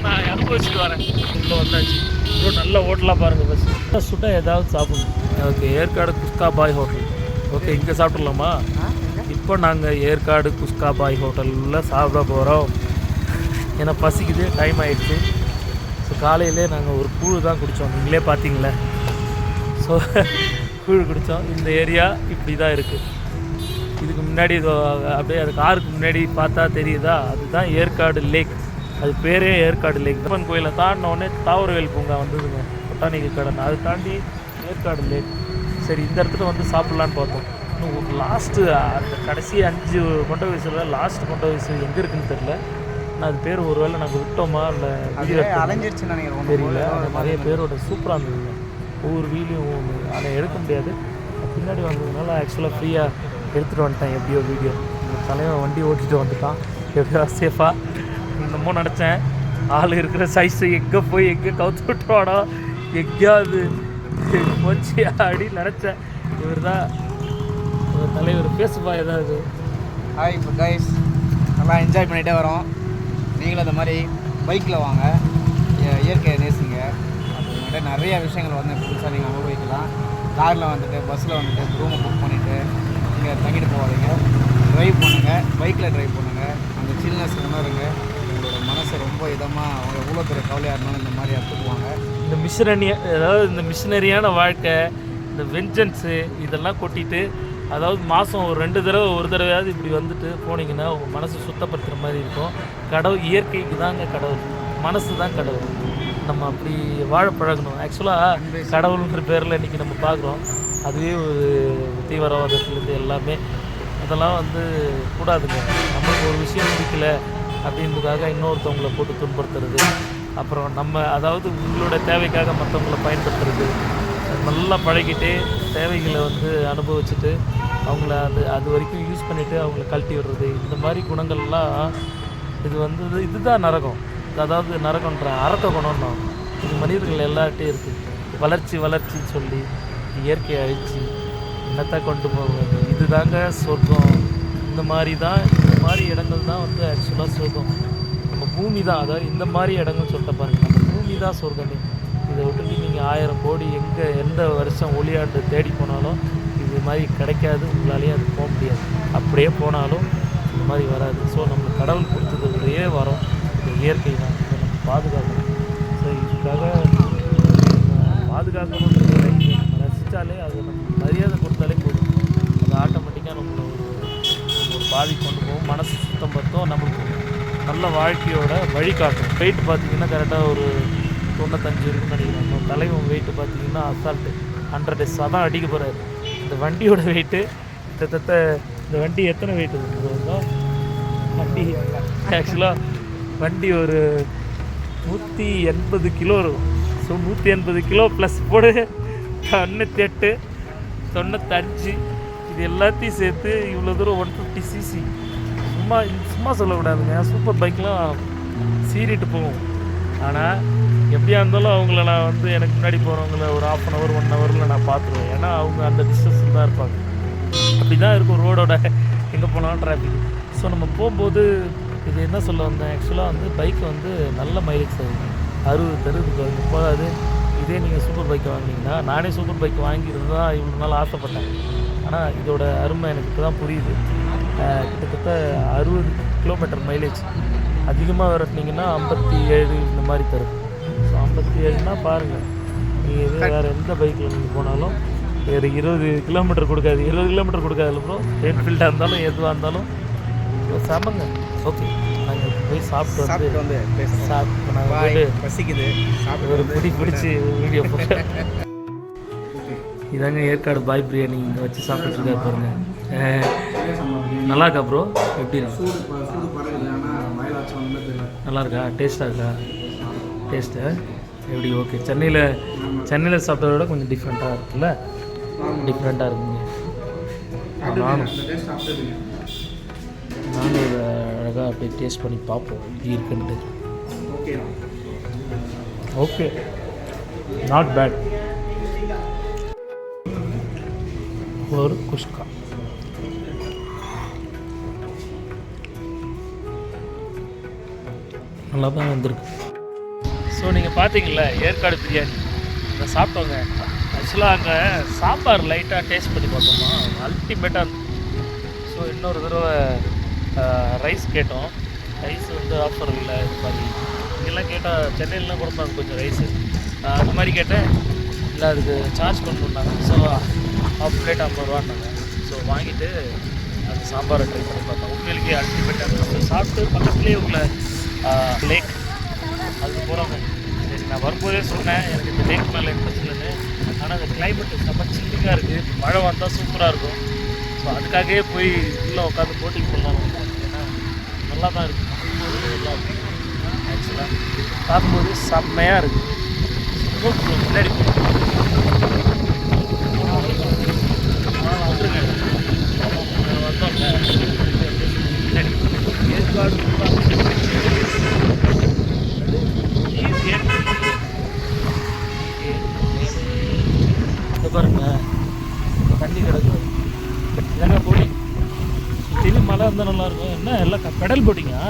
நான் அனுபவிச்சுட்டு வரேன். உள்ளே வந்தாச்சு ப்ரோ. நல்ல ஹோட்டலாக பாருங்கள் பஸ் சுட்ட ஏதாவது சாப்பிடணும். ஓகே, ஏற்காடு குஸ்கா பாய் ஹோட்டல். ஓகே, இங்கே சாப்பிட்றலாமா? இப்போ நாங்கள் ஏற்காடு குஸ்கா பாய் ஹோட்டலில் சாப்பிட போகிறோம். ஏன்னா பசிக்குது, டைம் ஆகிடுச்சு. ஸோ காலையிலே நாங்கள் ஒரு கூழ் தான் குடித்தோம், நீங்களே பார்த்தீங்களே. ஸோ கூழ் குடித்தோம். இந்த ஏரியா இப்படி தான் இருக்குது. இதுக்கு முன்னாடி அப்படியே அது காருக்கு முன்னாடி பார்த்தா தெரியுதா, அதுதான் ஏற்காடு லேக். அது பேரே ஏற்காடு லேக். அம்மன் கோயிலை தாண்டினோடனே தாவரவேல் பூங்கா வந்ததுங்க, பொட்டானிக்கல் கார்டன். அதை தாண்டி ஏற்காடு லேக். சரி, இந்த இடத்துல வந்து சாப்பிட்லான்னு பார்த்தோம். இன்னும் ஒரு லாஸ்ட்டு அந்த கடைசி 5 கொண்ட வயசில் லாஸ்ட்டு கொண்ட வயசு எங்கே இருக்குதுன்னு தெரில. நான் அது பேர் ஒரு வேளை நாங்கள் விட்டோமா இல்லை அலைஞ்சிருச்சுன்னு நினைக்கிறேன், தெரியல. அந்த நிறைய பேரோட சூப்பராக இருந்ததுங்க. ஒவ்வொரு வீடியும் ஒன்று அதை எடுக்க முடியாது, பின்னாடி வந்ததுனால ஆக்சுவலாக ஃப்ரீயாக எடுத்துகிட்டு வந்துட்டேன். எப்படியோ வீடியோ தலைவன் வண்டி ஓட்டிகிட்டு வந்துட்டான் எப்படியோ சேஃபாக. இன்னமும் நினச்சேன் ஆள் இருக்கிற சைஸை எங்கே போய் எங்கே கவுத்து விட்டுருவாடா, எங்கேயாவது போச்சு அப்படின்னு நினச்சேன். இவர் தான் தலைவர். பேசுப்பா ஏதாவது. ஹாய் இப்போ கைஸ், நல்லா என்ஜாய் பண்ணிகிட்டே வரோம். நீங்களும் அந்த மாதிரி பைக்கில் வாங்க, இயற்கையை நேசிங்க. அது நிறைய விஷயங்கள் வந்து புதுசாக நீங்கள் அனுபவிக்கலாம். காரில் வந்துட்டு பஸ்ஸில் வந்துட்டு ரூமை புக் பண்ணிவிட்டு இங்கே தங்கிட்டு போகாதீங்க. ட்ரைவ் பண்ணுங்கள், பைக்கில் ட்ரைவ் பண்ணுங்கள். அந்த சில்னஸ் உணருங்க. உங்களோட மனசை ரொம்ப இதமாக அவங்க எவ்வளோ பெரிய கவலையாக இருந்தாலும் இந்த மாதிரி எடுத்துக்குவாங்க. இந்த அதாவது இந்த மிஷினரியான வாழ்க்கை, இந்த வெஞ்சன்ஸு இதெல்லாம் கொட்டிட்டு, அதாவது மாதம் ஒரு 2 தடவை ஒரு தடவையாவது இப்படி வந்துட்டு போனீங்கன்னா உங்கள் மனசு சுத்தப்படுத்துகிற மாதிரி இருக்கும். கடவுள் இயற்கைக்கு தாங்க கடவுள், மனசு தான் கடவுள். நம்ம அப்படி வாழ பழகணும். ஆக்சுவலாக கடவுள்ன்ற பேரில் இன்றைக்கி நம்ம பார்க்குறோம். அதுவே ஒரு தீவிரவாதத்துலேருந்து எல்லாமே அதெல்லாம் வந்து கூடாதுங்க. நம்மளுக்கு ஒரு விஷயம் பிடிக்கல அப்படின்றதுக்காக இன்னொருத்தவங்களை போட்டு துன்புறுத்துறது, அப்புறம் நம்ம அதாவது உங்களோட தேவைக்காக மற்றவங்களை பயன்படுத்துறது, நல்லா பழகிட்டு தேவைகளை வந்து அனுபவிச்சுட்டு அவங்கள அது வரைக்கும் யூஸ் பண்ணிவிட்டு அவங்கள கழட்டி விடுறது, இந்த மாதிரி குணங்கள்லாம் இது வந்து இதுதான் நரகம். அதாவது நரகன்ற அரக்க குணம்னா இது மனிதர்கள் எல்லார்ட்டையும் இருக்குது. வளர்ச்சின்னு சொல்லி இயற்கையை அழித்து என்னத்தை கொண்டு போவது, இது தாங்க சொர்க்கம். இந்த மாதிரி இடங்கள் தான் வந்து ஆக்சுவலாக சொர்க்கம். நம்ம பூமி தான், அதாவது இந்த மாதிரி இடங்கள் சொல்லிட்டு பாருங்கள், நம்ம பூமி தான் சொர்க்கமே. இதை விட்டுட்டு நீங்கள் 1000 கோடி எந்த வருஷம் ஒளியாண்டு தேடி போனாலும் இது மாதிரி கிடைக்காது. உங்களாலேயே அது போக முடியாது. அப்படியே போனாலும் இந்த மாதிரி வராது. ஸோ நம்ம கடவுள் கொடுத்தது ஒரே வரோம் இந்த இயற்கை தான். இதை நம்ம பாதுகாக்கணும். ஸோ இதுக்காக பாதுகாக்கணுன்றதை நம்ம ரசித்தாலே, அது நம்ம மரியாதை கொடுத்தாலே போதும். அது ஆட்டோமேட்டிக்காக நம்மளை ஒரு பாதி கொண்டு போகும், மனசு சுத்தம் படுத்தும், நம்மளுக்கு நல்ல வாழ்க்கையோட வழிகாட்டும். வெயிட் பார்த்திங்கன்னா கரெக்டாக ஒரு 95 இருக்குன்னு நினைக்கிறேன். நம்ம தலைவன் வெயிட்டு பார்த்திங்கன்னா அசால்ட்டு 100 தான் அடிக்க போகிறாரு. இந்த வண்டியோட வெயிட்டு கிட்டத்தட்ட இந்த வண்டி எத்தனை வெயிட் இருந்தோம் வண்டி ஆக்சுவலாக வண்டி ஒரு 180 கிலோ இருக்கும். ஸோ 180 கிலோ ப்ளஸ் போடு 98 95 இது எல்லாத்தையும் சேர்த்து இவ்வளோ தூரம் 150 cc. சும்மா சொல்லக்கூடாதுங்க. சூப்பர் பைக்லாம் சீறிட்டு போகும். ஆனால் எப்படியா இருந்தாலும் அவங்கள நான் வந்து எனக்கு முன்னாடி போகிறவங்கள ஒரு 1/2 hour 1 hourல நான் பார்த்துருவேன். ஏன்னா அவங்க அந்த டிஸ்டன்ஸில் தான் இருப்பாங்க. அப்படி தான் இருக்கும் ரோடோட எங்கே போனாலும் டிராஃபிக். ஸோ நம்ம போகும்போது இது என்ன சொல்ல வந்தேன், ஆக்சுவலாக வந்து பைக் வந்து நல்ல மைலேஜ் தருது. 60 தருது, 30. இதே நீங்கள் சூப்பர் பைக்கை வாங்கினீங்கன்னா, நானே சூப்பர் பைக் வாங்கியிருந்து தான் இவ்வளோ நாள் ஆசைப்பட்டேன். ஆனால் இதோட அருமை எனக்கு இப்போ தான் புரியுது. கிட்டத்தட்ட 60 கிலோமீட்டர் மைலேஜ். அதிகமாக விரட்டினீங்கன்னா 57 இந்த மாதிரி தரும். ஸோ 57னா பாருங்கள், நீங்கள் வேறு எந்த பைக்கில் நீங்கள் போனாலும் வேறு 20 கிலோமீட்டர் கொடுக்காது. 20 கிலோமீட்டர் கொடுக்காது. அப்புறம் என்ஃபீல்டாக இருந்தாலும் எதுவாக இருந்தாலும் செமங்க. ஓகே, நாங்கள் போய் சாப்பிட்டு வந்து நாங்கள் போய்ட்டு பசிக்குது ஒரு பிடிச்சி வீடியோ போட்டு இதாங்க ஏற்காடு பாய் பிரியாணி இங்கே வச்சு சாப்பிட்டுருக்காரு பாருங்க. நல்லா இருக்கா ப்ரோ? எப்படி இருக்கு? நல்லா இருக்கா? டேஸ்ட்டாக இருக்கா? டேஸ்ட்டு எப்படி? ஓகே. சென்னையில் சாப்பிட்டத விட கொஞ்சம் டிஃப்ரெண்ட்டாக இருக்குல்ல? டிஃப்ரெண்ட்டாக இருக்குங்க. நானும் இதை அழகாக அப்படியே டேஸ்ட் பண்ணி பார்ப்போம் எப்படி இருக்குன்ட்டு. Okay, not bad. ஒரு குஸ்கா நல்லா தான் வந்திருக்கு. ஸோ நீங்கள் பார்த்தீங்களா ஏற்காடு பிரியாணி அதை சாப்பிட்டோங்க. ஆக்சுவலாக அங்கே சாம்பார் லைட்டாக டேஸ்ட் பண்ணி பார்த்தோமா அல்டிமேட்டாக இருந்துச்சு. ஸோ இன்னொரு தடவை ரைஸ் கேட்டோம். ரைஸ் வந்து ஆஃபர் இல்லை இது மாதிரி இங்கெல்லாம் கேட்டால் சென்னையிலாம் கொடுப்பாங்க கொஞ்சம் ரைஸு. அது மாதிரி கேட்டேன், இல்லை அதுக்கு சார்ஜ் பண்ணணுன்னாங்க. ஸோ ஆஃப் பிளேட் 50 ரூபான்னாங்க. ஸோ வாங்கிட்டு அந்த சாம்பாரை ட்ரை பண்ணி பார்த்தோம். உண்மையிலேயே அல்டிமேட்டாக இருந்துச்சு. சாப்பிட்டு பக்கத்துலேயே உள்ள லேக் அதுக்கு போகிறோங்க. சரி நான் வரும்போதே சொன்னேன் எனக்கு இந்த லேக் மேலே இன்ட்ரெஸ்ட் இல்லைன்னு. ஆனால் அந்த கிளைமேட்டு செம்ம சில்லிங்காக இருக்குது. மழை வந்தால் சூப்பராக இருக்கும். ஸோ அதுக்காகவே போய் உள்ளே உட்காந்து போட்டிங் பண்ணலாம். ஏன்னா நல்லா தான் இருக்குது. நல்லா இருக்குது ஆக்சுவலாக பார்க்கும்போது செம்மையாக இருக்குது. முன்னாடி வந்துருங்க வந்தோம்ல முன்னாடி ஏற்காடு பாருங்க தண்ணி கிடக்கு. இல்லைங்க போட்டிங் திடீர்னு மழை இருந்தால் நல்லாயிருக்கும். என்ன எல்லாம் பெடல் போட்டிங்கா?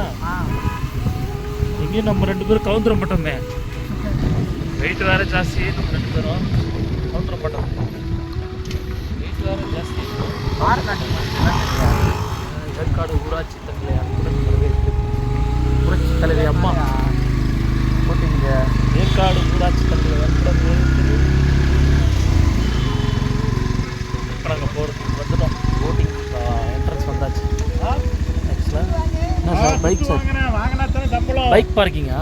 எங்கேயும் நம்ம 2 பேரும் கவுந்துர மாட்டோமே. வெயிட் வேறு ஜாஸ்தி. நம்ம 2 பேரும் கவுந்துர மாட்டோம். வெயிட் வேறு ஜாஸ்தி. ஏற்காடு ஊராட்சி தலைவர் ஊராட்சி தலைவி அம்மா போட்டிங்க. ஏற்காடு ஊராட்சி தலைவர் இப்போ நாங்கள் போகிறதுக்கு வந்துட்டோம். போட்டிங் என்ட்ரன்ஸ் வந்தாச்சு. ஆக்சுவலாக என்ன சார் பைக் சார் பைக் பார்க்கிங்கா?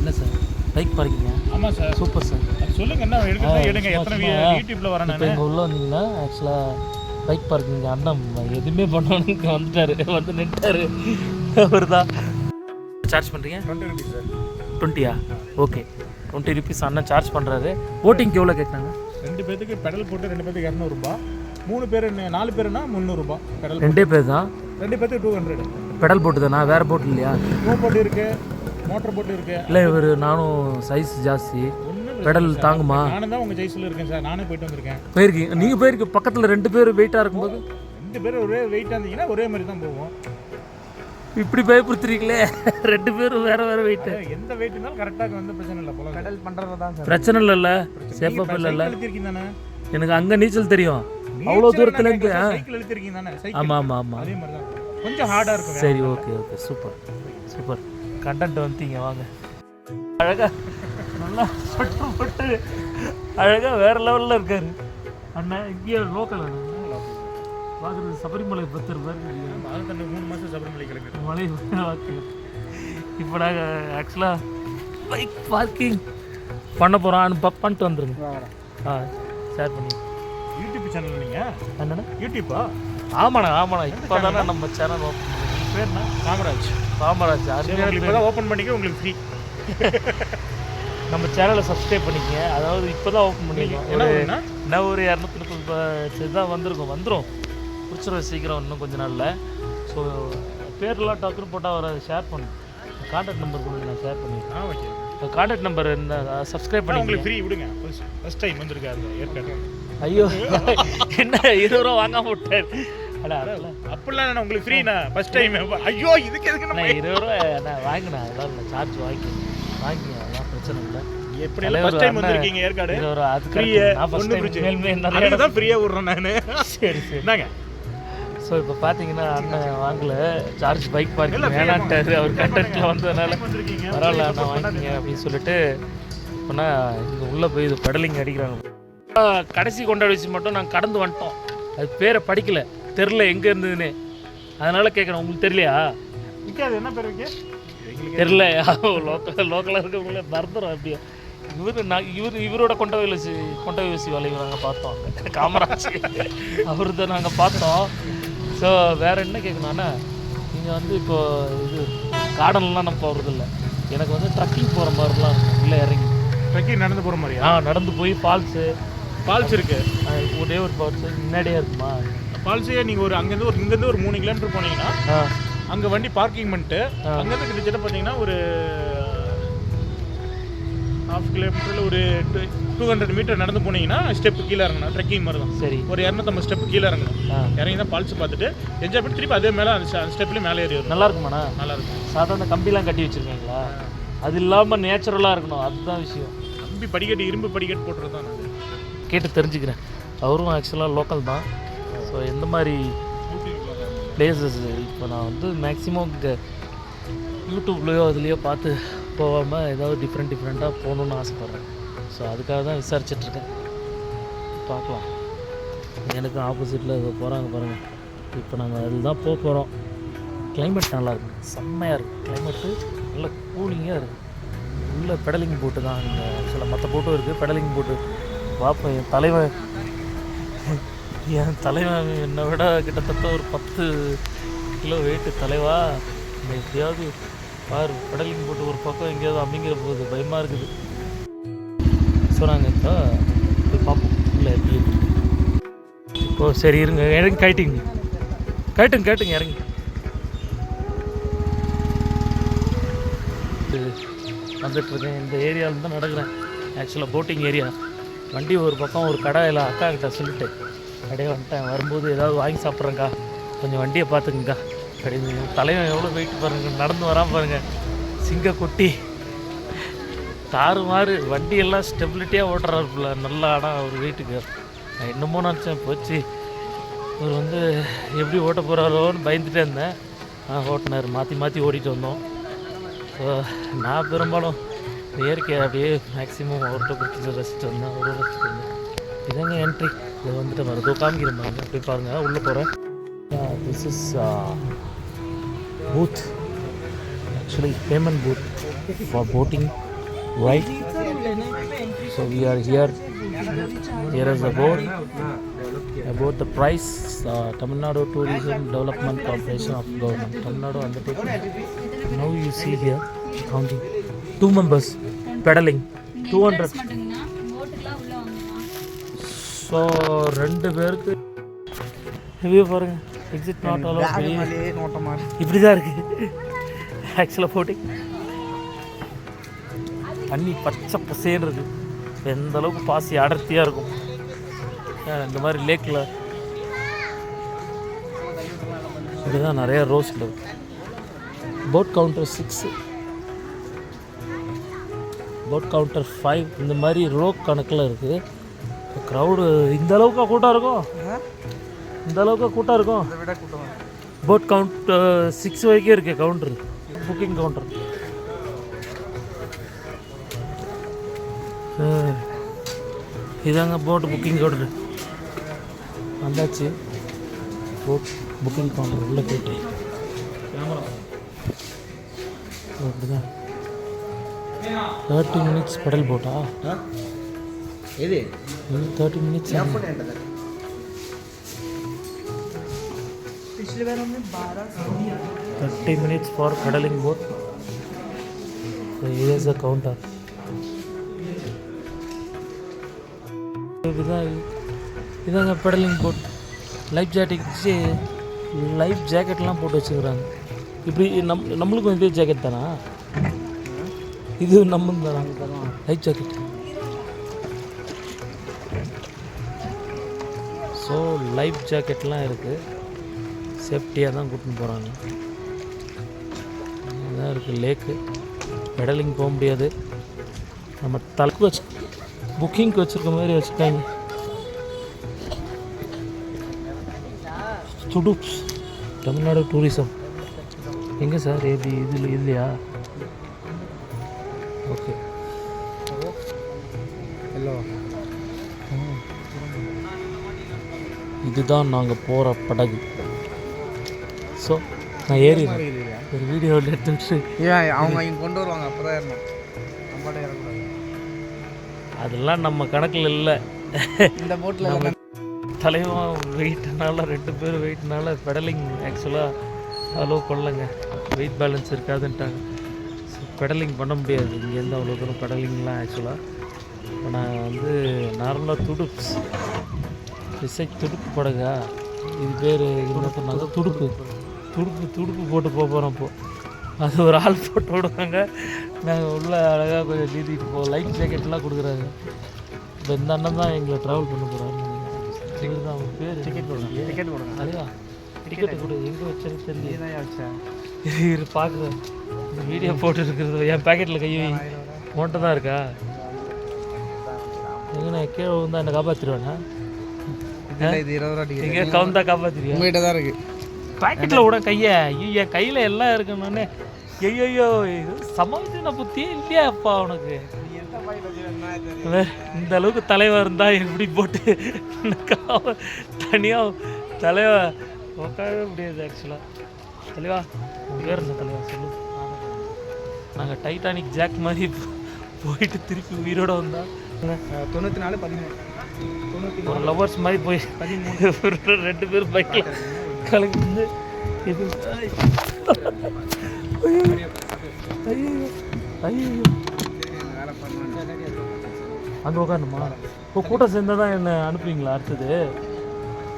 என்ன சார் பைக் பார்க்கிங்கா? ஆமாம் சார். Super sir. சொல்லுங்கள் என்ன எடுங்க எத்தனை யூடியூப்பில் வரேன். இப்போ எங்கள் உள்ளே வந்தீங்கன்னா ஆக்சுவலாக பைக் பார்க்கிங் அண்ணன் எதுவுமே பண்ணணுன்னு வந்துட்டார். வந்து நின்ட்டார். அவர் தான் சார்ஜ் பண்ணுறீங்க? 20 rupees சார். 20யா? ஓகே 20 rupees அண்ணன் சார்ஜ் பண்ணுறாரு. போட்டிங்க்கு எவ்வளோ கேட்குறாங்க? 2 பேருக்கு பெடல் போட்டு 2 பேருக்கு 200 ரூபாய். 3 பேர் 4 பேருனா 300 ரூபாய். பெடல் 2 பேர் தான். 2 பேருக்கு 200. பெடல் போட்டு தானா? வேறு போட்டு இல்லையா? ஸ்னோ போட்டு இருக்கு, மோட்டர் போட்டு இருக்கு. இல்லை இவர் நானும் சைஸ் ஜாஸ்தி பெடல் தாங்குமா? நானும் தான் உங்கள் ஜெய்ஸில் இருக்கேன் சார். நானே போயிட்டு வந்திருக்கேன். போயிருக்கீங்க? நீங்கள் போயிருக்க பக்கத்தில் 2 பேர் வெயிட்டாக இருக்கும்போது 2 பேர் ஒரே வெயிட்டாக இருந்தீங்கன்னா ஒரே மாதிரி தான் போவோம். இப்படி பயப்படுத்துறீங்களே. 2 பேரும் வேறு வேறு வெயிட்டு. எந்த வெயிட் இருந்தாலும் கரெக்டாக வந்து பிரச்சனை இல்லை. போல பெடல் பண்ணுறது தான் சார் பிரச்சனை இல்லைல்ல? சேஃபாக இல்லைல்ல? எழுத்திருக்கீங்க தானே? எனக்கு அங்கே நீச்சல் தெரியும். அவ்வளோ தூரத்துலேருந்து. சைக்கிள் எழுத்திருக்கீங்க தானே? சைக்கிள். ஆமாம் ஆமாம் ஆமாம். அதே மாதிரி தான் கொஞ்சம் ஹார்டாக இருக்கும். சரி okay okay super super. Content வந்துட்டீங்க வாங்க. அழகாக நல்லா பட்டு பட்டு அழகாக வேறு லெவலில் இருக்கார் அண்ணன். இங்கேயே லோக்கல் அண்ணன் பார்க்குறது சபரிமலை 10 ரூபாய் அது தண்ணி 3 மாதம் சபரிமலை கிளம்பி மலை ஓகே. இப்போ நாங்கள் ஆக்சுவலாக பைக் பார்க்கிங் பண்ண போகிறோம். பண்ணிட்டு வந்துருங்க. ஷேர் பண்ணி யூடியூப் சேனல் நீங்கள் என்னண்ணா? யூடியூப்பா? ஆமாண்ணா ஆமாண்ணா. இப்போ தானே நம்ம சேனல் ஓப்பன் பண்ணுங்க. பேர்ண்ணா காமராஜ். காமராஜ். இப்போ தான் ஓப்பன் பண்ணிக்க உங்களுக்கு ஃப்ரீ. நம்ம சேனலை சப்ஸ்கிரைப் பண்ணிக்கங்க. அதாவது இப்போ தான் ஓப்பன் பண்ணிக்கோங்க. என்ன ஒரு 230 தான் வந்துடும். பிடிச்சிரும் சீக்கிரம் இன்னும் கொஞ்ச நாளில். ஸோ பேர்லாம் டக்குன்னு போட்டால் வர ஷேர் பண்ணு. கான்டாக்ட் நம்பர் கொடுங்க நான் ஷேர் பண்ணிடுறேன். ஓகே. கான்டாக்ட் நம்பர் இந்த சப்ஸ்கிரைப் பண்ணி உங்களுக்கு ஃப்ரீ விடுங்க. ஃபர்ஸ்ட் டைம் வந்திருக்காரு ஏற்காடு. ஐயோ என்ன 20 ரூபா வாங்காம விட்டார். அப்படிலாம் நான் உங்களுக்கு ஃப்ரீண்ணா ஃபர்ஸ்ட் டைம். ஐயோ இதுக்கு எதுக்கு நான் 20 ரூபா நான் வாங்கினேன். அதாவது சார்ஜ் வாங்கிங்க அதெல்லாம் பிரச்சனை இல்லை. எப்படி ஃபர்ஸ்ட் டைம் வந்திருக்கீங்க ஏற்காடு? 20 ரூபா அதுக்கு நான் தான் ஃப்ரீயாக விட்றேன் நான். சரி சரி என்னங்க? ஸோ இப்போ பார்த்தீங்கன்னா அண்ணன் வாங்கல சார்ஜ் பைக் பார்க்கிங் வேணான்ட்டாரு. அவர் கண்டென்ட்டில் வந்ததுனால பரவாயில்ல அண்ணா வாங்கிக்கிங்க அப்படின்னு சொல்லிட்டு இப்போனா இங்கே உள்ளே போய் இது பெடலிங் அடிக்கிறாங்க. கடைசி கொண்டாடி வச்சு மட்டும் நாங்கள் கடந்து வந்துட்டோம். அது பேரை படிக்கல தெரில எங்கே இருந்ததுன்னு. அதனால் கேட்குறேன் உங்களுக்கு தெரியலையா? அது என்ன பேர் வைக்க தெரில. லோக்கலாக இருக்கவங்களே மறந்துடும். அப்படியே இவரோட கொண்டவை வச்சு வளைவுறாங்க பார்த்தோம். அங்கே காமராஜ் அவரு தான் நாங்கள் பார்த்தோம். ஸோ வேறு என்ன கேட்கணும்னா நீங்கள் வந்து இப்போது இது கார்டன்லாம் நம்ம போகிறதில்ல. எனக்கு வந்து ட்ரக்கிங் போகிற மாதிரிலாம் இருக்கும். உள்ளே இறங்கி ட்ரக்கிங் நடந்து போகிற மாதிரியா? நடந்து போய் ஃபால்ஸ் இருக்குது. ஒரே ஒரு ஃபால்ஸ் முன்னாடியே இருக்குமா? ஃபால்ஸே நீங்கள் இங்கேருந்து ஒரு 3 கிலோமீட்டர் போனீங்கன்னா அங்கே வண்டி பார்க்கிங் பண்ணிட்டு அங்கேருந்து கிட்டத்தட்ட பார்த்தீங்கன்னா ஒரு 1/2 கிலோமீட்டரில் ஒரு 200 மீட்டர் நடந்து போனீங்கன்னா ஸ்டெப்பு கீழே இறங்கணும். ட்ரெக்கிங் மாதிரி தான். சரி. ஒரு 250 ஸ்டெப்பு கீழே இறங்கணும். இறங்கி தான் ஃபால்ஸ் பார்த்துட்டு என்ஜாய் பண்ணி திருப்பி அதே மேலே அந்த ஸ்டெப்லேயும் மேலே ஏறி வரும். நல்லா இருக்குமாண்ணா? நல்லா இருக்கும். சாதாரண கம்பிலாம் கட்டி வச்சுருக்கீங்களா? அது இல்லாமல் நேச்சுரலாக இருக்கணும், அதுதான் விஷயம். கம்பி படிக்கட்டு, இரும்பு படிக்கட்டு போட்டுறது தான் அது. கேட்டு தெரிஞ்சுக்கிறேன். அவரும் ஆக்சுவலாக லோக்கல் தான். ஸோ எந்த மாதிரி பிளேசஸ் இப்போ நான் வந்து மேக்ஸிமம் இங்கே யூடியூப்லேயோ அதுலேயோ பார்த்து போகாமல் ஏதாவது டிஃப்ரெண்ட்டாக போகணுன்னு ஆசைப்பட்றேன். ஸோ அதுக்காக தான் விசாரிச்சிட்ருக்கேன். பார்க்கலாம். எனக்கு ஆப்போசிட்டில் இதை போகிறாங்க பாருங்கள். இப்போ நாங்கள் அதில் தான் போக போகிறோம். கிளைமேட் நல்லாயிருக்கு, செம்மையாக இருக்குது கிளைமேட்டு, நல்ல கூலிங்காக இருக்குது. உள்ள பெடலிங் போட்டு தான் இங்கே ஆக்சுவலாக மற்ற போட்டும் இருக்குது, பெடலிங் போட்டு பார்ப்போம். என் தலைவன் என்னை விட கிட்டத்தட்ட ஒரு 10 கிலோ வெயிட்டு தலைவா. எப்படியாவது பாரு பெடலிங் போட்டு ஒரு பக்கம் எங்கேயாவது அமைங்கிற போகுது, பயமாக இருக்குது. ஸோ நாங்கள் இப்போ போய் பார்ப்போம் இல்லை எப்படி. ஓ சரி இருங்க, இறங்கி கேட்டுங்க இறங்கி. வந்துட்டுருக்கேன், இந்த ஏரியாவில் தான் நடக்கிறேன். ஆக்சுவலாக போட்டிங் ஏரியா. வண்டி ஒரு பக்கம் ஒரு கடையில் அக்கா கிட்ட சொல்லிட்டு அப்படியே வந்துட்டேன். வரும்போது ஏதாவது வாங்கி சாப்பிட்றேங்க்கா, கொஞ்சம் வண்டியை பார்த்துக்குங்க்கா அப்படின்னு. தலைவன் எவ்வளோ வெயிட் பாருங்கள், நடந்து வராமல் பாருங்கள், சிங்க கொட்டி தாறு மாறு. வண்டியெல்லாம் ஸ்டெபிலிட்டியாக ஓட்டுறாருல நல்லா. ஆனால் ஒரு வெயிட்டுக்கு நான் என்னமோ நினச்சேன் போச்சு, அவர் வந்து எப்படி ஓட்ட போகிறாரோன்னு பயந்துகிட்டே இருந்தேன். ஓட்டினார், மாற்றி ஓடிட்டு வந்தோம். ஸோ நான் பெரும்பாலும் இயற்கையை அப்படியே மேக்ஸிமம் அவர்கிட்ட கொடுத்து ரசிச்சுட்டு வந்தேன், அவரும் ரசிச்சுட்டு வந்தேன். இதாங்க என்ட்ரி. இதை வந்துட்டு வரதோ காமிக்கிறேன் பாருங்க, அப்படி பாருங்கள் உள்ளே போகிறேன். This is booth, actually payment booth for போட்டிங், right? So we are here. Here is the board about the price. Tamil Nadu Tourism Development Corporation of Government, Tamil Nadu undertaking. Now you see here counting 2 members pedaling 200. So 2 பேருக்கு review பாருங்கள். Exit not allow. இப்படி தான் இருக்குது ஆக்சுவலாக boating. தண்ணி பச்சை பசேன்னு இருக்குது. எந்த அளவுக்கு பாசி அடர்த்தியாக இருக்கும் இந்த மாதிரி லேக்கில். இதுதான் நிறையா ரோஸ் இருக்குது. போட் கவுண்டர் 6, போட் கவுண்டர் 5, இந்த மாதிரி ரோ கணக்கில் இருக்குது. க்ரௌடு இந்த அளவுக்கு கூட்டம் இருக்கும், இந்த அளவுக்கு கூட்டம் இருக்கும். போட் கவுண்டர் 6 வரைக்கும் இருக்குது கவுண்டர், புக்கிங் கவுண்டர். இதாங்க போட் புக்கிங் கவுண்டர். வந்தாச்சு போட் புக்கிங் கவுண்டர் உள்ள போயிட்டு. அப்படிதான் 30 minutes பெடல் போட்டா இது 30 minutes. 30 minutes for pedaling boat. So here is the counter. இதாங்க பெடலிங் போட். லைஃப் ஜாக்கெட்லாம் போட்டு வச்சுக்கிறாங்க. இப்படி நம்மளுக்கும் இதே ஜாக்கெட் தானா? இது நம்ம தானா லைஃப் ஜாக்கெட்? ஸோ லைஃப் ஜாக்கெட்லாம் இருக்குது, சேஃப்டியாக தான் கூட்டின்னு போகிறாங்க. இதான் இருக்குது லேக்கு. பெடலிங் போக முடியாது, நம்ம தலைக்கு வச்சு புக்கிங்க்கு வச்சுருக்க மாதிரி வச்சுருக்காங்க. துடுப்ஸ் தமிழ்நாடு டூரிசம் எங்கே சார்? எப்படி இதில் இல்லையா? ஓகே இதுதான் நாங்கள் போகிற படகு. ஸோ நான் ஏறி ஒரு வீடியோவில் எடுத்துட்டு அவங்க இங்கே கொண்டு வருவாங்க, அப்போ தான் ஏறணும். நம்மளே ஏறக்கூடாது, அதெல்லாம் நம்ம கணக்கில் இல்லை. இந்த போட்டில் நம்ம தலைவன் வெயிட்னால 2 பேர் வெயிட்னால பெடலிங் ஆக்சுவலாக அலோவ் பண்ணலைங்க. வெயிட் பேலன்ஸ் இருக்காதுன்ட்டாங்க. ஸோ பெடலிங் பண்ண முடியாது இங்கேருந்து அவ்வளோ தூரம் பெடலிங்லாம் ஆக்சுவலாக. இப்போ நான் வந்து நார்மலாக துடுப்ஸ் துடுப்பு படகா இது பேர் என்ன பண்ணாங்க, துடுப்பு போட்டு போகிறோம். இப்போது அது ஒரு ஆள் போட்டு விடுவாங்க, நாங்கள் உள்ளே அழகாக கொஞ்சம் நீட்டிகிட்டு போவோம். லைஃப் ஜாக்கெட்லாம் கொடுக்குறாங்க. இப்போ இந்த அண்ணன் தான் எங்களை ட்ராவல் பண்ண போகிறாங்க. இவர் தான் அவங்க பேர். டிக்கெட் போடுங்க. அதுவா டிக்கெட்டு கொடு, எங்கே வச்சேன்னு தெரியல. வச்சேன் இது பார்க்குறேன். வீடியோ போட்டு இருக்கிறது என் பேக்கெட்டில் கை வை. உன்கிட்ட தான் இருக்கா? எங்கண்ணா கீழே விழுந்தா என்ன காப்பாற்றிடுவேண்ணா? இது 20 ரூபா டிக்கெட். எங்கேயா கவுந்தா காப்பாற்றிடுவேன். உங்ககிட்ட தான் இருக்கு. பாக்கெட்டில் விட கையை. ஐயோ என் கையில் எல்லாம் இருக்கணுன்னே. ஐயோ இது சமாளிச்சு புத்தியே இல்லையாப்பா உனக்கு. இந்த அளவுக்கு தலைவர் இருந்தால் எப்படி போட்டு தனியாக தலைவா உட்காரவே முடியாது. ஆக்சுவலாக தலைவா உங்கள் பேர் என்ன தலைவா சொல்லு. நாங்கள் டைட்டானிக் ஜாக் மாதிரி போயிட்டு திருப்பி உயிரோடு வந்தா 94 13 ஒரு லவர்ஸ் மாதிரி போய் 13 2 பேர் பைக்கில் கலந்து வந்து இது ஐயோ ஐயோ அங்கே உட்காரணுமா? இப்போ கூட்டம் சேர்ந்தால் தான் என்ன அனுப்புவீங்களா அடுத்தது?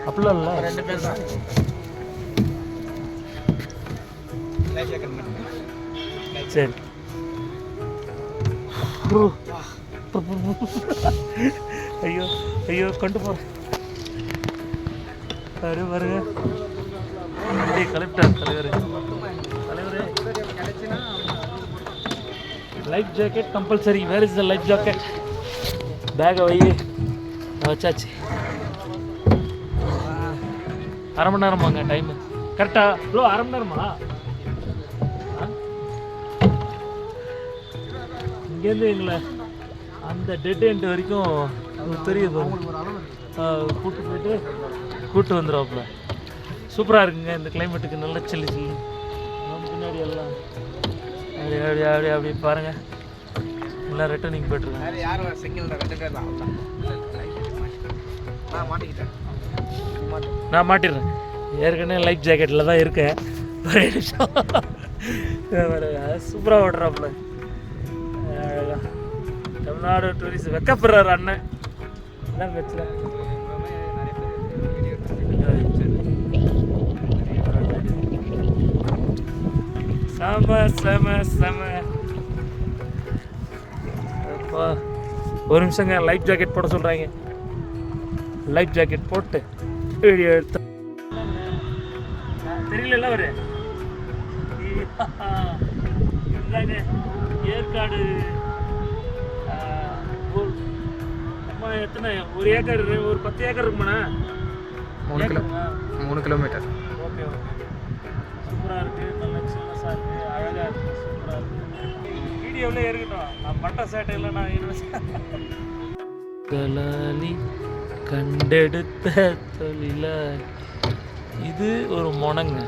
அப்படிலாம் இல்லை. 2 பேர் தான். சரி ஐயோ ஐயோ கொண்டு போகிறேன். வருங்க அப்படியே கலெக்டர் தலைவர். தலைவரே life jacket compulsory. Where is the life jacket? பேகை வை. வச்சாச்சு. அரை மணி நேரமாங்க டைமு கரெக்டா ப்ரோ? அரை மணி நேரமா? இங்கேருந்து எங்களை அந்த டெட் எண்ட் வரைக்கும் தெரியுது கூப்பிட்டு போயிட்டு கூப்பிட்டு வந்துடுவாப்புல. சூப்பராக இருக்குங்க இந்த கிளைமேட்டுக்கு. நல்ல சில்லி சில்லி. பின்னாடி எல்லாம் அப்படி அப்படி அப்படி அப்படி பாருங்கள். எல்லாம் ரிட்டர்னிங் போய்ட்டுருக்காங்க. யாரும் சிங்கிள் 2 பேர் தான். நான் மாட்டிடுறேன். ஏற்கனவே லைஃப் ஜாக்கெட்டில் தான் இருக்கேன். ஒரே நிமிஷம். சூப்பராக ஓடுறாப்புல. தமிழ்நாடு டூரிஸ்ட் வெக்கப்படுறாரு அண்ணன். என்ன பிரச்சனை? செம செம செம. அப்பா ஒரு நிமிஷங்க. லைஃப் ஜாக்கெட் போட சொல்கிறாங்க. லைஃப் ஜாக்கெட் போட்டு வீடியோ எடுத்து தெரியல ஒரு ஏற்காடு எத்தனை ஒரு ஏக்கர் ஒரு 10 ஏக்கர் இருக்குமாண்ணா? 3 கிலோமீட்டர். Okay okay. சூப்பராக இருக்குது. நல்ல சின்னஸாக இருக்குது. அழகாக இருக்குது. சூப்பராக இருக்குது. வீடியோவில் இருக்கட்டும். நான் பட்ட சேட்டையில் நான் கலாலி கண்டெடுத்த தொழிலாளி. இது ஒரு முனங்க.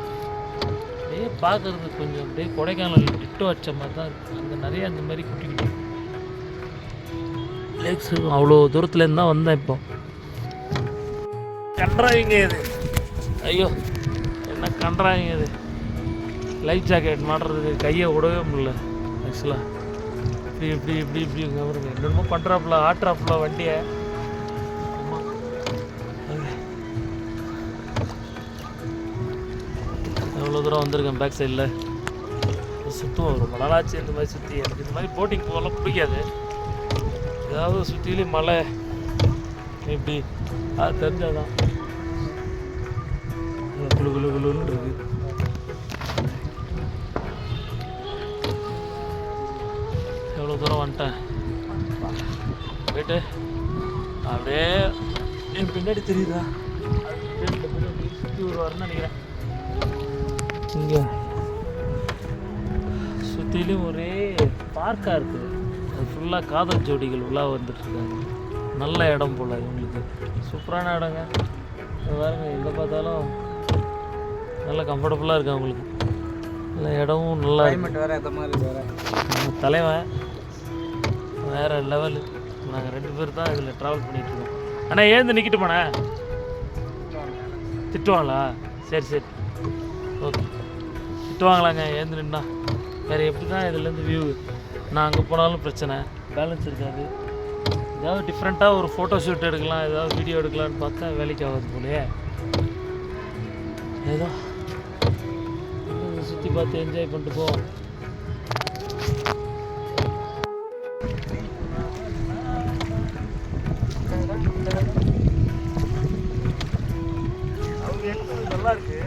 அப்படியே பார்க்குறது கொஞ்சம் அப்படியே கொடைக்கானல் டிட்டோ வச்ச மாதிரி தான் இருக்குது. அங்கே நிறைய அந்த மாதிரி குட்டி குட்டி லேக்ஸ் இருக்கும். அவ்வளோ தூரத்துலேருந்து தான் வந்தேன். இப்போ கன்றாவிங்க இது. ஐயோ என்ன கன்றாவிங்க இது. லைஃப் ஜாக்கெட் மாட்டுறதுக்கு கையை விடவே முடியல ஆக்சுவலாக. இப்படி இப்படி இப்படி இப்படி கவருங்க. என்னென்னமோ பண்ணுறாப்புல ஆட்டுறாப்புல வண்டியை. எவ்வளோ தூரம் வந்திருக்கேன் பேக் சைடில். சுற்றுவோம். ரொம்ப நாளாச்சு இந்த மாதிரி சுற்றி. எனக்கு இந்த மாதிரி போட்டிங் போகலாம் பிடிக்காது. ஏதாவது சுற்றிலையும் மலை இப்படி அது தெரிஞ்சால் தான். குழு குழு குழுன்னு இருக்கு. எவ்வளோ தூரம் வந்துட்டேன். போயிட்டு அப்படியே என் பின்னாடி தெரியுதா? சுற்றி வருவாருன்னு நினைக்கிறேன். இங்கே சுற்றிலையும் ஒரே பார்க்காக இருக்குது. அது ஃபுல்லாக காதல் ஜோடிகள் உள்ளே வந்துட்டுருக்காங்க. நல்ல இடம் போல் இவங்களுக்கு. சூப்பரான இடங்க. பாருங்க எங்கே பார்த்தாலும் நல்லா கம்ஃபர்டபுளாக இருக்குது அவங்களுக்கு. நல்ல இடமும் நல்லா நம்ம தலைவன் வேறு லெவலு. நாங்கள் 2 பேர் தான் இதில் ட்ராவல் பண்ணிகிட்ருக்கோம். ஆனால் ஏந்து நிற்கிட்டு போனேன் திட்டுவாங்களா? சரி சரி ஓகே. திட்டுவாங்களாங்க ஏந்து நின்னா? வேறு எப்படி தான் இதுலேருந்து வியூ. நான் அங்கே போனாலும் பிரச்சனை. பேலன்ஸ் இருக்காது. ஏதாவது டிஃப்ரெண்ட்டாக ஒரு ஃபோட்டோ ஷூட் எடுக்கலாம், ஏதாவது வீடியோ எடுக்கலான்னு பார்த்தா வேலைக்கு ஆகாது போலையே. ஏதோ சுற்றி பார்த்து என்ஜாய் பண்ணிட்டு போவோம். நல்லா இருக்கு.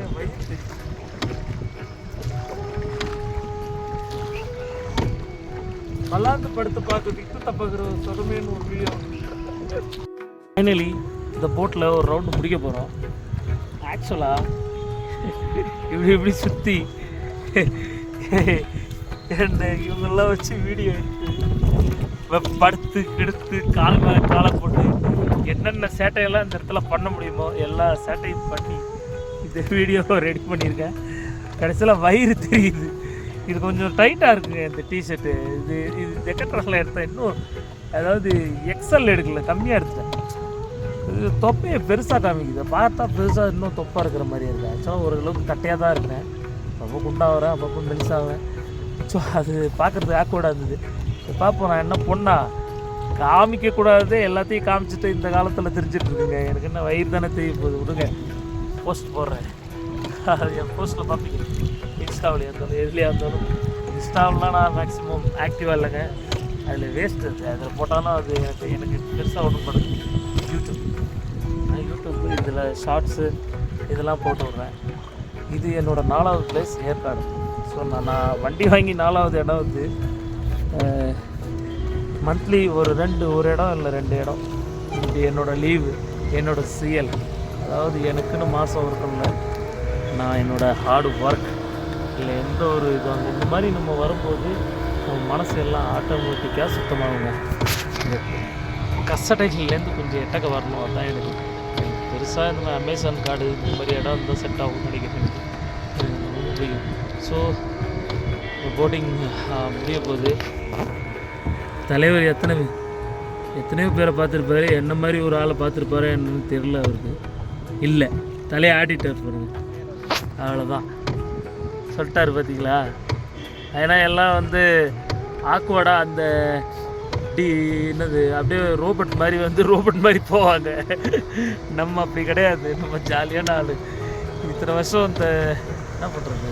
மல்லாந்து படுத்து பார்த்து விட்டு தப்பாக்குற சொதமேன்னு ஒரு வீடியோ. ஃபைனலி இந்த போட்டில் ஒரு ரவுண்டு முடிக்க போகிறோம். ஆக்சுவலாக இப்படி சுற்றி என்ன இவங்கெல்லாம் வச்சு வீடியோ எடுத்து படுத்து கெடுத்து கால் மேலே காலை போட்டு என்னென்ன சேட்டையெல்லாம் இந்த இடத்துல பண்ண முடியுமோ எல்லா சேட்டையும் பண்ணி இந்த வீடியோவை ரெடி பண்ணியிருக்கேன். கடைசியில் வயிறு தெரியுது. இது கொஞ்சம் டைட்டாக இருக்குங்க இந்த டிஷர்ட்டு. இது டெக்கட்ரானில் எடுத்தேன். இன்னும் அதாவது எக்ஸல் எடுக்கல, கம்மியாக எடுத்துட்டேன். இது தொப்பையை பெருசாக காமிக்குது. பார்த்தா பெருசாக இன்னும் தொப்பாக இருக்கிற மாதிரி இருக்குது. ஆக்சுவலாக ஓரளவுக்கு கட்டையாக தான் இருக்கிறேன். அப்போ குண்டாகிறேன், அப்பப்போ மெலிசாகிறேன். ஸோ அது பார்க்குறதுக்கு ஆக்வர்டாக இருந்தது. பார்ப்போம் நான் என்ன பொண்ணா காமிக்கக்கூடாது எல்லாத்தையும் காமிச்சிட்டு இந்த காலத்தில் தெரிஞ்சிட்ருக்குங்க. எனக்கு என்ன வயிறு தானே தெரிய போகுது. விடுங்க, போஸ்ட் போடுறேன். அது என் போஸ்ட்டில் பார்ப்பீங்க. இன்ஸ்டாவிலையாக இருந்தாலும் எதுலையாக இருந்தாலும். இன்ஸ்டாவிலாம் நான் மேக்ஸிமம் ஆக்டிவாக இல்லைங்க. அதில் வேஸ்ட் இருக்குது. அதில் போட்டாலும் அது எனக்கு பெருசாக ஒன்றும் பண்ணுது. யூடியூப் இதில் ஷார்ட்ஸு இதெல்லாம் போட்டு விட்றேன். இது என்னோடய 4வது பிளேஸ் ஏற்காடு. ஸோ நான் வண்டி வாங்கி 4வது இடம் வந்து மந்த்லி ஒரு இடம் இல்லை 2 இடம். இது என்னோடய லீவு, என்னோடய சிஎல். அதாவது எனக்குன்னு மாதம் இருக்கும்ல, நான் என்னோடய ஹார்டு ஒர்க் இல்லை எந்த ஒரு இது வந்து இந்த மாதிரி நம்ம வரும்போது நம்ம மனசு எல்லாம் ஆட்டோமேட்டிக்காக சுத்தமாகுங்க. இந்த கஷ்டடைகள்லேருந்து கொஞ்சம் எட்டக்க வரணும். அதுதான் எனக்கு பெருசாக இந்த மாதிரி அமேசான் கார்டு இந்த மாதிரி இடம் இருந்தால் செட் ஆகும்னு நினைக்கிறேன். ரொம்ப பிடிக்கும். ஸோ போட்டிங் முடிய போகுது. தலைவர் எத்தனையோ பேரை பார்த்துருப்பாரு. என்ன மாதிரி ஒரு ஆளை பார்த்துருப்பாரு என்னன்னு தெரில அவருக்கு. இல்லை, தலையை ஆட்டிட்டார் பாருங்க. அவ்வளோதான் சொல்லிட்டார் பார்த்தீங்களா. ஏன்னா எல்லாம் வந்து ஆக்வர்டாக அந்த என்னது அப்படியே ரோபோட் மாதிரி போவாங்க. நம்ம அப்படி கிடையாது. நம்ம ஜாலியான ஆள். இத்தனை வருஷம் இந்த என்ன பண்ணுறது,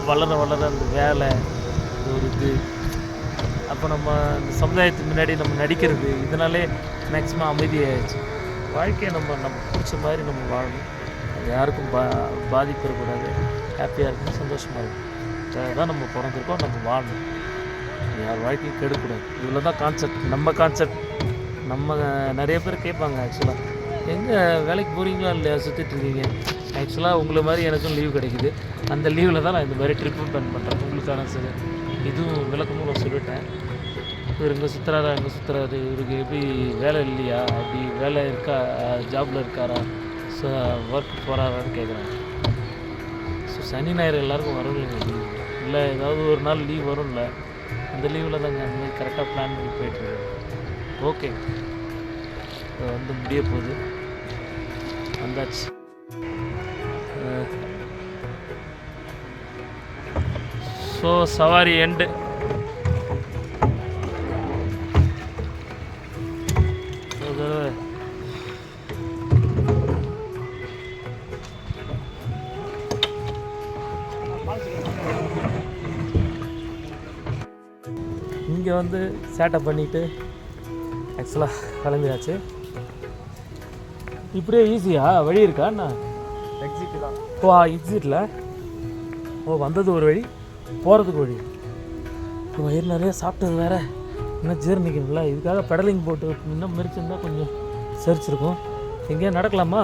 வளர அந்த வேலை ஒரு இது, அப்போ நம்ம இந்த சமுதாயத்துக்கு முன்னாடி நம்ம நடிக்கிறது, இதனாலே மேக்ஸிமம் அமைதியாகிடுச்சு. வாழ்க்கையை நம்ம பிடிச்ச மாதிரி நம்ம வாழணும். அது யாருக்கும் பாதிப்பு இருக்கக்கூடாது. ஹாப்பியாக இருக்கணும், சந்தோஷமாக இருக்கும். அதுதான் நம்ம பிறந்திருக்கோம், நம்ம வாழணும். யார் வாழ்க்கையும் கெடுக்கூடாது. இவ்வளோ தான் கான்செப்ட், நம்ம கான்செப்ட். நம்ம நிறைய பேர் கேட்பாங்க ஆக்சுவலாக, எங்கே வேலைக்கு போகிறீங்களா இல்லையா, சுற்றிட்டுருக்கீங்க. ஆக்சுவலாக உங்களை மாதிரி எனக்கும் லீவ் கிடைக்குது. அந்த லீவில் தான் நான் இந்த மாதிரி ட்ரிப்பு பிளான் பண்ணுறேன். உங்களுக்கான சரி இதுவும் விளக்கமும் நான் சொல்லிட்டேன். இவர் இங்கே சுற்றுறாரு, இவருக்கு எப்படி வேலை இல்லையா, அப்படி வேலை இருக்கா, ஜாபில் இருக்காரா, ஸோ ஒர்க் போகிறாரான்னு கேட்குறாங்க. ஸோ சனி ஞாயிறு எல்லாருக்கும் வரும் இல்லைங்க லீவ். இல்லை ஏதாவது ஒரு நாள் லீவ் வரும்ல, அந்த லீவில் தாங்க அந்த மாதிரி கரெக்டாக பிளான் பண்ணி போயிட்டுருக்கேன். ஓகே, வந்து முடிய போகுது, வந்தாச்சு. ஸோ சவாரி எண்டு. இங்கே வந்து சேட்டை பண்ணிவிட்டு ஆக்சுவலாக கிளம்பியாச்சு. இப்படியே ஈஸியா வழி இருக்கா என்ன? எக்ஸிட்டு தான். எக்ஸிட்டில் வந்தது ஒரு வழி, போகிறதுக்கு வழி. வயிறு நிறைய சாப்பிட்டது வேறு, இன்னும் ஜீரணிக்கணும்ல. இதுக்காக பெடலிங் போட்டு இன்னும் மெரிச்சிருந்தா கொஞ்சம் சரிச்சிருக்கும். எங்கேயா நடக்கலாமா?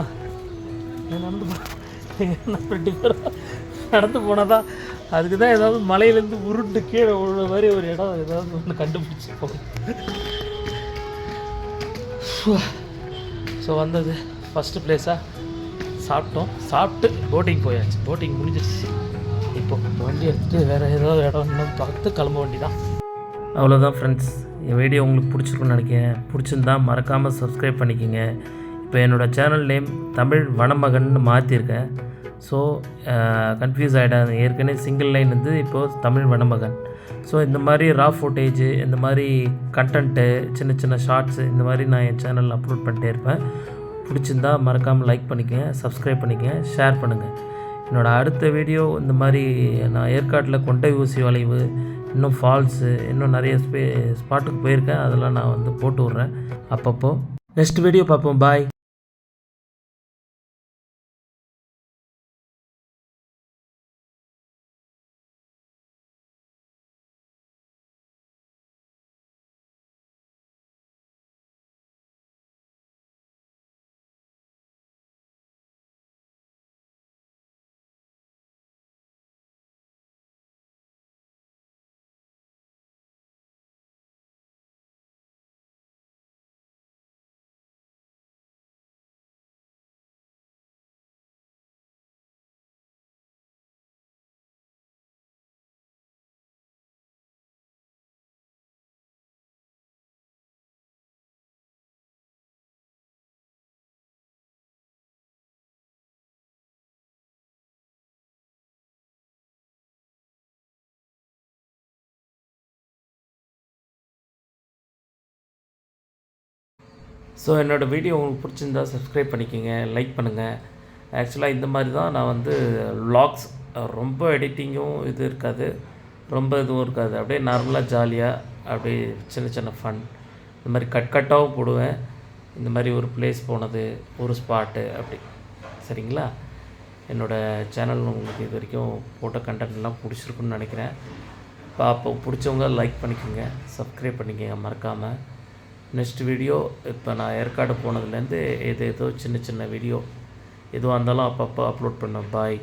நடந்து போனால் தான். அதுக்கு தான் ஏதாவது மலையிலேருந்து உருண்டு கீழே விழுற மாதிரி ஒரு இடம் ஏதாவது ஒன்று கண்டுபிடிச்சி போகும். ஸோ வந்தது ஃபஸ்ட்டு பிளேஸாக சாப்பிட்டு போட்டிங் போயாச்சு. போட்டிங் முடிஞ்சிருச்சு. இப்போ வண்டி எடுத்துகிட்டு வேறு ஏதாவது இடம் இன்னும் பார்த்து கிளம்ப வண்டி தான். அவ்வளோதான் ஃப்ரெண்ட்ஸ், என் வீடியோ உங்களுக்கு பிடிச்சிருக்குன்னு நினைக்கிறேன். பிடிச்சிருந்தா மறக்காமல் சப்ஸ்கிரைப் பண்ணிக்கோங்க. இப்போ என்னோடய சேனல் நேம் தமிழ் வனமகன்னு மாற்றிருக்கேன். ஸோ கன்ஃபியூஸ் ஆகிடாது. ஏற்கனவே சிங்கிள் லைன் வந்து இப்போது தமிழ் வனமகன். ஸோ இந்த மாதிரி ரா ஃபுட்டேஜு, இந்த மாதிரி கண்டென்ட்டு, சின்ன சின்ன ஷார்ட்ஸு, இந்த மாதிரி நான் என் சேனலில் அப்லோட் பண்ணிட்டே இருப்பேன். பிடிச்சிருந்தா மறக்காமல் லைக் பண்ணிக்கங்க, சப்ஸ்கிரைப் பண்ணிக்கங்க, ஷேர் பண்ணுங்கள். என்னோடய அடுத்த வீடியோ இந்த மாதிரி நான் ஏற்காட்டில் கொண்டை ஊசி வளைவு, இன்னும் ஃபால்ஸு, இன்னும் நிறைய ஸ்பாட்டுக்கு போயிருக்கேன். அதெல்லாம் நான் வந்து போட்டு விட்றேன் அப்பப்போ. நெக்ஸ்ட் வீடியோ பார்ப்போம். பாய். ஸோ என்னோடய வீடியோ உங்களுக்கு பிடிச்சிருந்தா சப்ஸ்கிரைப் பண்ணிக்கோங்க, லைக் பண்ணுங்கள். ஆக்சுவலாக இந்த மாதிரி தான் நான் வந்து vlogs ரொம்ப எடிட்டிங்கும் இது இருக்காது, ரொம்ப இதுவும் இருக்காது. அப்படியே நார்மலாக ஜாலியாக அப்படியே சின்ன சின்ன ஃபன் இந்த மாதிரி கட்டாகவும் போடுவேன். இந்த மாதிரி ஒரு பிளேஸ் போனது, ஒரு ஸ்பாட்டு அப்படி. சரிங்களா? என்னோடய சேனல் உங்களுக்கு இது வரைக்கும் போட்ட கண்டென்ட்லாம் பிடிச்சிருக்குன்னு நினைக்கிறேன். அப்போ பிடிச்சவங்க லைக் பண்ணிக்கோங்க, சப்ஸ்கிரைப் பண்ணிக்கோங்க மறக்காமல். நெக்ஸ்ட் வீடியோ இப்போ நான் ஏற்காடு போனதுலேருந்து ஏதோ சின்ன சின்ன வீடியோ எதுவாக இருந்தாலும் அப்பப்போ அப்லோட் பண்ணுவேன். பாய்.